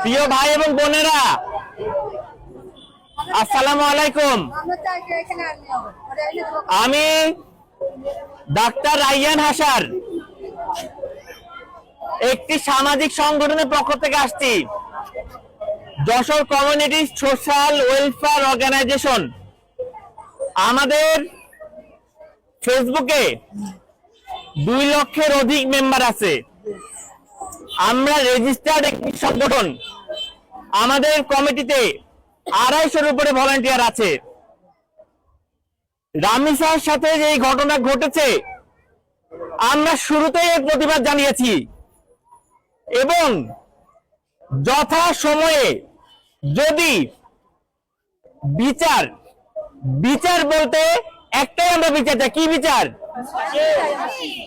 প্রিয় ভাই এবং বোনেরা, আসসালামু আলাইকুম। আমি ডাক্তার রায়হান হাসান একটি সামাজিক সংগঠনের পক্ষ থেকে আসছি, Jessore community social welfare organization. আমাদের ফেসবুকে 2 লক্ষের অধিক মেম্বার আছে। আমরা রেজিস্টার্ড একটি সংগঠন। আমাদের কমিটিতে 250-এর উপরে ভলান্টিয়ার আছে। রামিসার সাথে যে ঘটনা ঘটেছে, আমরা শুরুতেই এর প্রতিবাদ জানিয়েছি এবং যথা সময়ে যদি বিচার বলতে একটাই আমরা বিচার চাই। কি বিচার?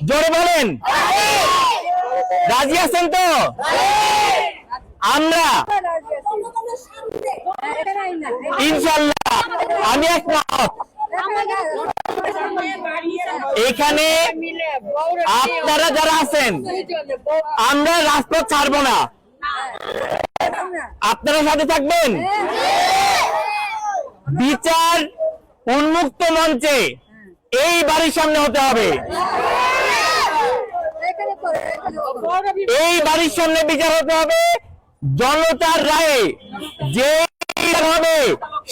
জোরে বলেন, রাজি আছেন তো? আমরা ইনশাআল্লাহ, আমি একমত। এখানে আপনারা যারা আছেন, আমরা রাজপথ ছাড়বো না। আপনারা সাথে থাকবেন। বিচার উন্মুক্ত মঞ্চে এই বাড়ির সামনে হতে হবে। এই বাড়ির সামনে বিচার হতে হবে। জনতার রায়ে যে হবে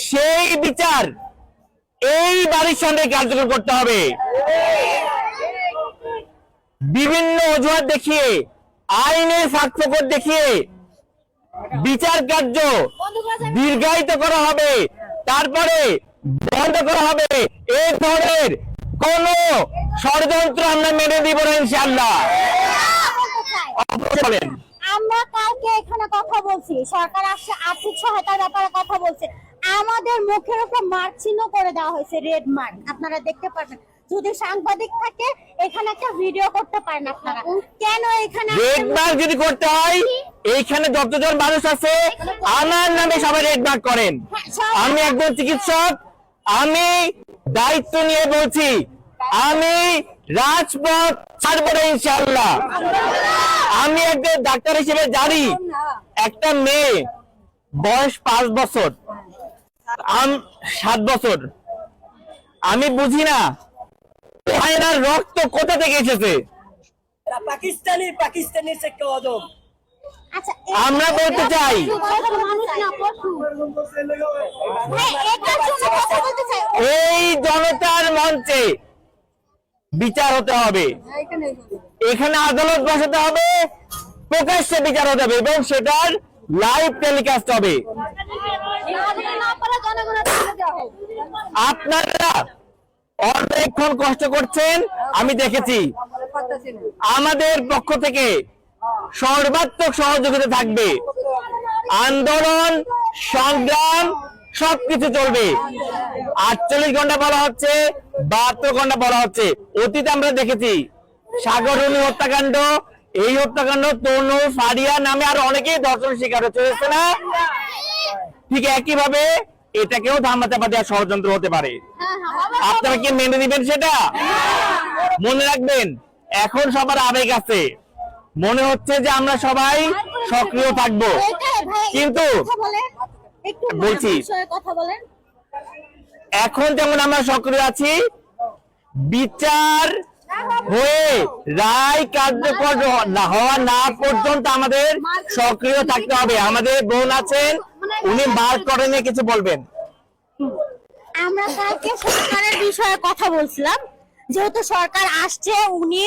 সেই বিচার এই বাড়ির সামনে কার্যকর করতে হবে। বিভিন্ন অজুহাত দেখিয়ে, আইনের ফাঁকফোকর দেখিয়ে বিচার কার্য দীর্ঘায়িত করা হবে, তারপরে বন্ধ করা হবে। এই ধরনের কোন ষড়যন্ত্র আমরা মেনে দিব না ইনশাআল্লাহ। আমরা কালকে এখানে কথা বলছি, সরকার আসছে আর্থিক সহায়তার ব্যাপারে কথা বলছে। আমাদের মুখের উপর মার্ক চিহ্ন করে দেওয়া হয়েছে, রেড মার্ক। আপনারা দেখতে পাবেন, যদি সাংবাদিক থাকে এখানে একটা ভিডিও করতে পারেন আপনারা। কেন এখানে রেড মার্ক যদি করতে হয়, এইখানে যতজন মানুষ আছে আমার নামে সবাই রেড মার্ক করেন। আমি একজন চিকিৎসক, আমি দায়িত্ব নিয়ে বলছি, আমি রাজপথ ছাড়বো না ইনশাআল্লাহ। আমি একজন ডাক্তার হিসেবে জানি, একটা মেয়ে বয়স 5 বছর, 7 বছর, আমি বুঝি না ভাইনার রক্ত কোথা থেকে এসেছে। পাকিস্তানি সে কদম। আচ্ছা, আমরা বলতে চাই, এই জনতার মঞ্চে বিচার হতে হবে, এখানে আদালত বসাতে হবে, প্রকাশ্যে বিচার হতে হবে এবং সেটার লাইভ টেলিকাস্ট হবে। আপনারা অনেকক্ষণ কষ্ট করছেন, আমি দেখেছি। আমাদের পক্ষ থেকে সর্বাত্মক সহযোগিতা থাকবে। আন্দোলন, সংগ্রাম সবকিছু চলবে। 48 ঘন্টা বলা হচ্ছে, 72 ঘন্টা বলা হচ্ছে। অতীতে আমরা দেখেছি সাগররুনি হত্যাকাণ্ড, এই হত্যাকাণ্ড, তনু, ফারিয়া নামে আর অনেকেই ধর্ষণের শিকার হচ্ছে না? ঠিক একইভাবে এটাকেও ধামাচাপা দেওয়ার ষড়যন্ত্র হতে পারে। আপনারা কি মেনে নেবেন সেটা? মনে রাখবেন, এখন সবার আবেগ আছে, মনে হচ্ছে যে আমরা সবাই সক্রিয় থাকবো, কিন্তু বলছি এখন যেমন আমরা সক্রিয় আছি, বিচার হয়ে রায় কার্যকর হওয়া না পর্যন্ত আমাদের সক্রিয় থাকতে হবে। আমাদের বোন আছেন, উনি মার্ক করে নিয়ে কিছু বলবেন। আমরা কালকে সরকারের বিষয়ে কথা বলছিলাম, যেহেতু সরকার আসছে, উনি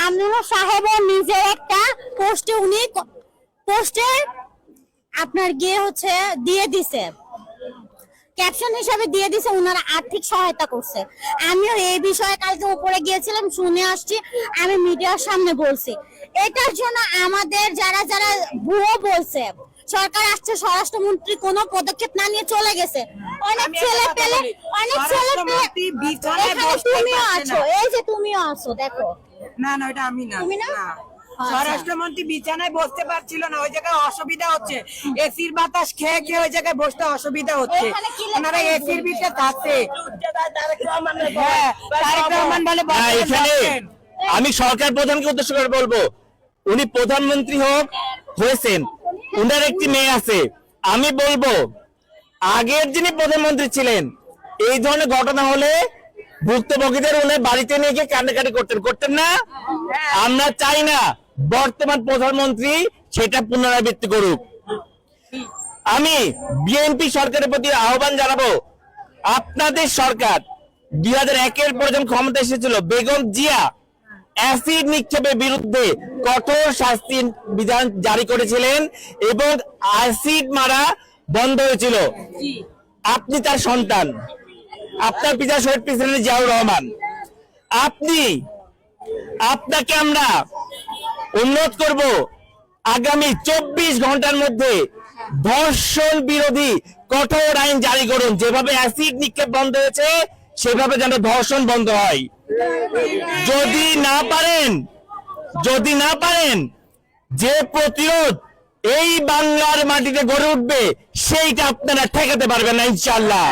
আমিনুল সাহেব নিজে একটা পোস্টে আপনার গিয়ে হচ্ছে দিয়ে দিছে, ক্যাপশন হিসাবে দিয়ে দিছে ওনারা আর্থিক সহায়তা করছে। আমিও এই বিষয়ে কালকে উপরে গিয়েছিলাম, শুনে আসছি, আমি মিডিয়ার সামনে বলছি। এটার জন্য আমাদের যারা যারা ভুয়ো বলছে, সরকার আসছে, স্বরাষ্ট্রমন্ত্রী কোনো পদক্ষেপ না নিয়ে চলে গেছে। অনেক ছেলে পেলে তুমিও আছো, এই যে তুমিও আছো, দেখো। না না, এটা আমি না। তুমি না? স্বরাষ্ট্রমন্ত্রী বিছানায় বসতে পারছিল না, ওই জায়গায় অসুবিধা হচ্ছে। এসির বাতাস খেয়ে খেয়ে ওই জায়গায় বসতে অসুবিধা হচ্ছে। ওনারা এসির ভিতরে থাকছে। আমি সরকার প্রধানকে উদ্দেশ্য করে বলবো, উনি প্রধানমন্ত্রী হয়েছেন, উনার একটি মেয়ে আছে। আমি বলবো আগের যিনি প্রধানমন্ত্রী ছিলেন এই ধরনের ঘটনা হলে ভুক্তভোগীদের উনি বাড়িতে নিয়ে গিয়ে কান্নাকাটি করতেন না? আমরা চাই না বর্তমান প্রধানমন্ত্রী সেটা পুনরাবৃত্তি করুক। আমি বিএনপি সরকারের প্রতি আহ্বান জানাবো, আপনাদের সরকার 2001-এর পর যখন ক্ষমতা এসেছিল বেগম জিয়া অ্যাসিড নিক্ষেপের বিরুদ্ধে কঠোর শাস্তি বিধান জারি করেছিলেন এবং অ্যাসিড মারা বন্ধ হয়েছিল। আপনি তার সন্তান, আপনার পিতা শহীদ প্রেসিডেন্ট জিয়াউর রহমান। আপনাকে আমরা অনুরোধ করব আগামী 24 ঘন্টার মধ্যে ধর্ষণ বিরোধী কঠোর আইন জারি করুন। যেভাবে অ্যাসিড নিক্ষেপ বন্ধ হয়েছে সেভাবে যেন ধর্ষণ বন্ধ হয়। যদি না পারেন যে প্রতিরোধ এই বাংলার মাটিতে গড়ে উঠবে সেইটা আপনারা ঠেকাতে পারবেন না ইনশাআল্লাহ।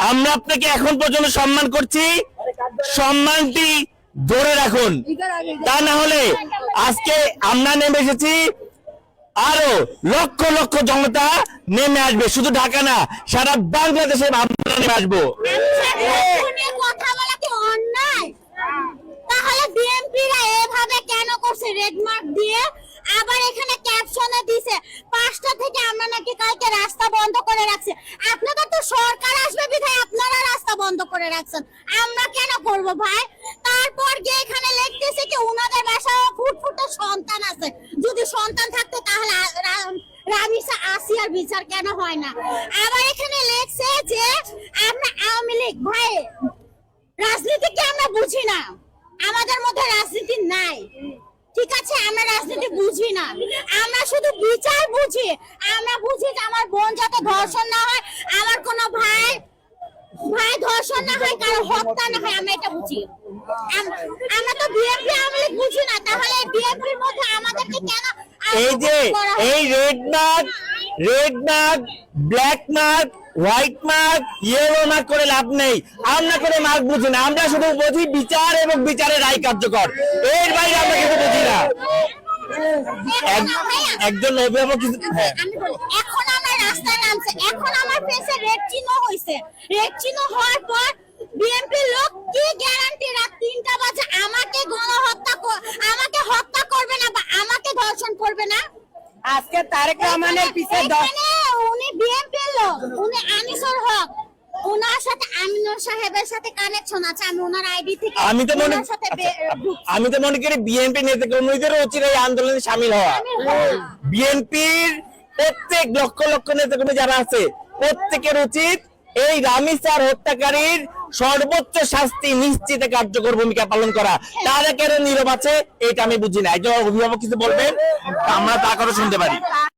আমরা আপনাকে এখন পর্যন্ত সম্মান করছি, সম্মানটি ধরে রাখুন। তা না হলে আজকে আমরা নেমে এসেছি, আরো লক্ষ লক্ষ জনতা নেমে আসবে, শুধু ঢাকা না সারা বাংলাদেশে আমরা নেমে আসবো। কথা বলা কি অন্যায়? তাহলে বিএনপিরা এভাবে কেন করছে? রেড মার্ক দিয়ে আবার এখানে ক্যাপশনে দিছে 5টা থেকে আমরা নাকি কালকে রাস্তা বন্ধ করে রাখছি। আপনাদের তো সরকার আসবে বিধায় আপনারা রাস্তা বন্ধ করে রাখছেন, আমরা কেন করব ভাই? তারপর গিয়ে এখানে লিখতেছে কি উনাদের বাসায় ফুটফুটে সন্তান আছে। যদি সন্তান থাকতো তাহলে রামিসা আসিয়ার বিচার কেন হয় না? আবার এখানে লেখছে যে আমরা আওয়ামী লীগ। ভাই রাজনীতি কি আমরা বুঝি না? আমাদের মধ্যে রাজনীতি নাই, ঠিক আছে? আমরা রাজনীতি বুঝি না, আমরা শুধু বিচার বুঝি। আমরা বুঝি যে আমার বোন যাতে ধর্ষণ না হয়, আমার কোনো ভাই ধর্ষণ না হয়, কারো হত্যা না হয়, আমরা এটা বুঝি। আমরা তো বিএনপি আওয়ামী লীগ বুঝি না। তাহলে বিএনপির মধ্যে আমাদেরকে কেন এই যে এই red mark black mark white mark yellow mark করে লাভ নেই। আমরা করে মার্ক বুঝি না, আমরা শুধু বুঝি বিচার এবং বিচারের রায় কার্যকর, এর বাইরে আমরা কিছু বুঝি না। একজন অভিভাবক এখন আমার রাস্তায় নামছে, এখন আমার ফেসে রেড চিহ্ন হইছে। রেড চিহ্ন হওয়ার পর বিএনপি লোক কি গ্যারান্টি রাত 3টা বাজে আমাকে আমাকে হত্যা করবে না বা আমাকে ধর্ষণ করবে না? আজকে তারেক রহমানের পিছে উনি বিএনপির লোক, উনি আনিসুর হক, ওনার সাথে আমিনুর সাহেবের সাথে কানেকশন আছে। আমি ওনার আইডি থেকে আমি তো মনে করি বিএনপি নেতাকর্মীদেরও উচিত এই আন্দোলনে সামিল হওয়া। বিএনপির প্রত্যেক লক্ষ লক্ষ নেতাকর্মী যারা আছে প্রত্যেকের উচিত এই রামিসার হত্যাকারীর সর্বোচ্চ শাস্তি নিশ্চিতে কার্যকর ভূমিকা পালন করা। তারা কেন নীরব আছে এটা আমি বুঝি না। একজন অভিভাবক কিছু বলবেন, আমরা তা করে শুনতে পারি।